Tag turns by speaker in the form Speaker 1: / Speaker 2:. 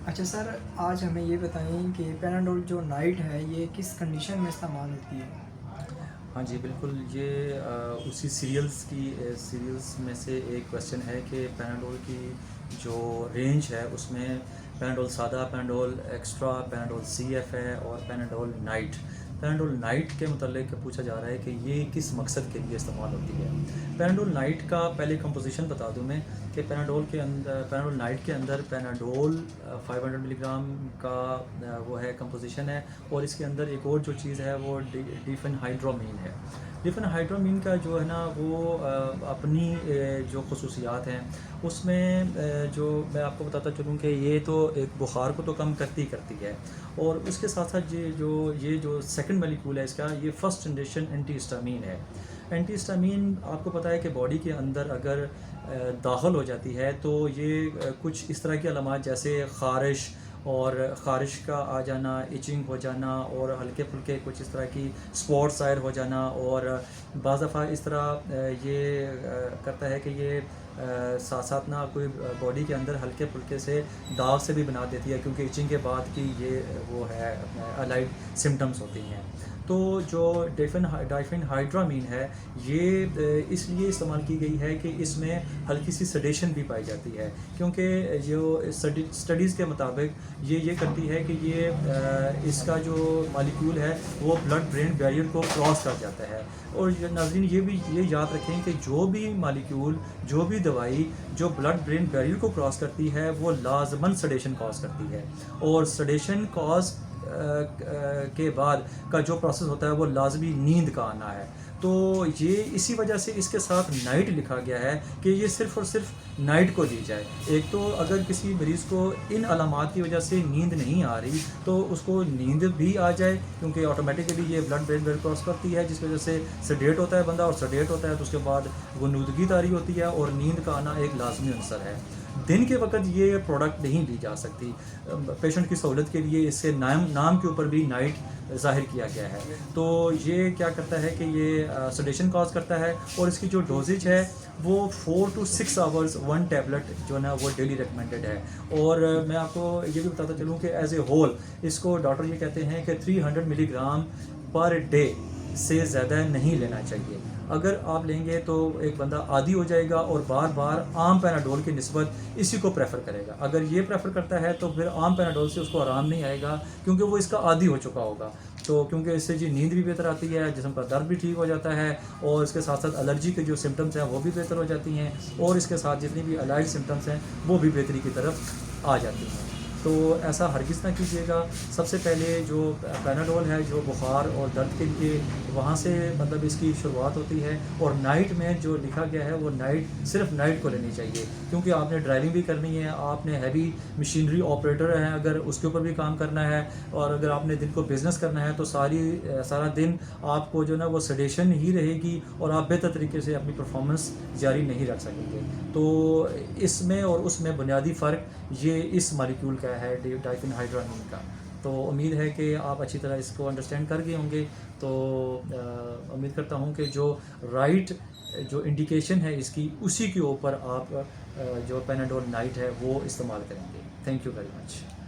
Speaker 1: अच्छा सर, आज हमें ये बताएं कि पैनाडोल जो नाइट है ये किस कंडीशन में इस्तेमाल होती है?
Speaker 2: हाँ जी, बिल्कुल ये उसी सीरियल्स में से एक क्वेश्चन है कि पैनाडोल की जो रेंज है उसमें पैनाडोल सादा, पैनाडोल एक्स्ट्रा, पैनाडोल सीएफ है और पैनाडोल नाइट। पैनाडोल नाइट के मतलब पूछा जा रहा है कि ये किस मकसद के लिए इस्तेमाल होती है। पैनाडोल नाइट का पहले कंपोजिशन बता दूं मैं कि पैनाडोल नाइट के अंदर पैनाडोल 500 मिलीग्राम का वो है कंपोजिशन है। और इसके अंदर एक और जो चीज़ है वो डिफेनहाइड्रोमीन है। डिफेनहाइड्रोमीन का जो है ना वो अपनी जो खसूसियात हैं उसमें जो मैं आपको बताता चलूँ कि ये तो एक बुखार को तो कम करती है। और उसके साथ साथ ये जो सेकंड मॉलिक्यूल है इसका, ये फर्स्ट जनरेशन एंटी हिस्टामीन है। एंटी हिस्टामीन आपको पता है कि बॉडी के अंदर अगर दाखिल हो जाती है तो ये कुछ इस तरह की अलामात जैसे ख़ारिश का आ जाना, इचिंग हो जाना और हल्के फुल्के कुछ इस तरह की स्पॉट्स ज़ाहिर हो जाना। और बाज़ दफ़ा इस तरह करता है कि ये साथ साथ ना कोई बॉडी के अंदर हल्के फुल्के से दाग से भी बना देती है, क्योंकि इचिंग के बाद की ये वो है अलाइड सिम्टम्स होती हैं। तो जो डाइफेनहाइड्रामीन है ये इसलिए इस्तेमाल की गई है कि इसमें हल्की सी सडेशन भी पाई जाती है, क्योंकि जो स्टडीज़ के मुताबिक ये करती है कि ये इसका जो मॉलिक्यूल है वो ब्लड ब्रेन बैरियर को क्रॉस कर जाता है। और नाज़रीन ये याद रखें कि जो भी मॉलिक्यूल, जो भी दवाई जो ब्लड ब्रेन बैरियर को क्रॉस करती है वो लाजमन सडेशन कॉज करती है। और सडेशन कॉज के बाद का जो प्रोसेस होता है वो लाजमी नींद का आना है। तो ये इसी वजह से इसके साथ नाइट लिखा गया है कि ये सिर्फ़ और सिर्फ नाइट को दी जाए। एक तो अगर किसी मरीज़ को इन अलामात की वजह से नींद नहीं आ रही तो उसको नींद भी आ जाए, क्योंकि ऑटोमेटिकली ये ब्लड ब्रेन बैरियर क्रॉस करती है, जिसकी वजह से सेडेट होता है बंदा, और सेडेट होता है तो उसके बाद वो नुदगी तारी होती है और नींद का आना एक लाजमी अंसर है। दिन के वक्त ये प्रोडक्ट नहीं ली जा सकती। पेशेंट की सहूलत के लिए इससे नाम के ऊपर भी नाइट ज़ाहिर किया गया है। तो ये क्या करता है कि ये सडेशन कॉज करता है। और इसकी जो डोजेज है वो 4 to 6 आवर्स 1 टैबलेट जो है ना वो डेली रिकमेंडेड है। और मैं आपको ये भी बताता चलूँ कि एज ए होल इसको डॉक्टर ये कहते हैं कि 300 मिलीग्राम पर डे से ज़्यादा नहीं लेना चाहिए। अगर आप लेंगे तो एक बंदा आदी हो जाएगा और बार बार आम पैनाडोल की निस्बत इसी को प्रेफर करेगा। अगर ये प्रेफर करता है तो फिर आम पैनाडोल से उसको आराम नहीं आएगा, क्योंकि वो इसका आदी हो चुका होगा। तो क्योंकि इससे जी नींद भी बेहतर आती है, जिस्म का दर्द भी ठीक हो जाता है, और इसके साथ साथ एलर्जी के जो सिम्टम्स हैं वो भी बेहतर हो जाती हैं, और इसके साथ जितनी भी अलाइड सिम्टम्स हैं वो भी बेहतरी की तरफ आ जाती हैं। तो ऐसा हरगिज़ ना कीजिएगा। सबसे पहले जो पैनाडोल है जो बुखार और दर्द के लिए, वहाँ से मतलब इसकी शुरुआत होती है। और नाइट में जो लिखा गया है वो सिर्फ नाइट को लेनी चाहिए, क्योंकि आपने ड्राइविंग भी करनी है, आपने हैवी मशीनरी ऑपरेटर हैं अगर उसके ऊपर भी काम करना है, और अगर आपने दिन को बिज़नेस करना है तो सारा दिन आपको जो ना वो सडेशन ही रहेगी और आप बेहतर तरीके से अपनी परफॉर्मेंस जारी नहीं रख सकेंगे। तो इसमें और उसमें बुनियादी फ़र्क ये इस मॉलिक्यूल का है, डाइफेनहाइड्रामीन का। तो उम्मीद है कि आप अच्छी तरह इसको अंडरस्टैंड कर गए होंगे। तो उम्मीद करता हूँ कि जो राइट जो इंडिकेशन है इसकी, उसी के ऊपर आप जो पैनाडोल नाइट है वो इस्तेमाल करेंगे। Thank you very much.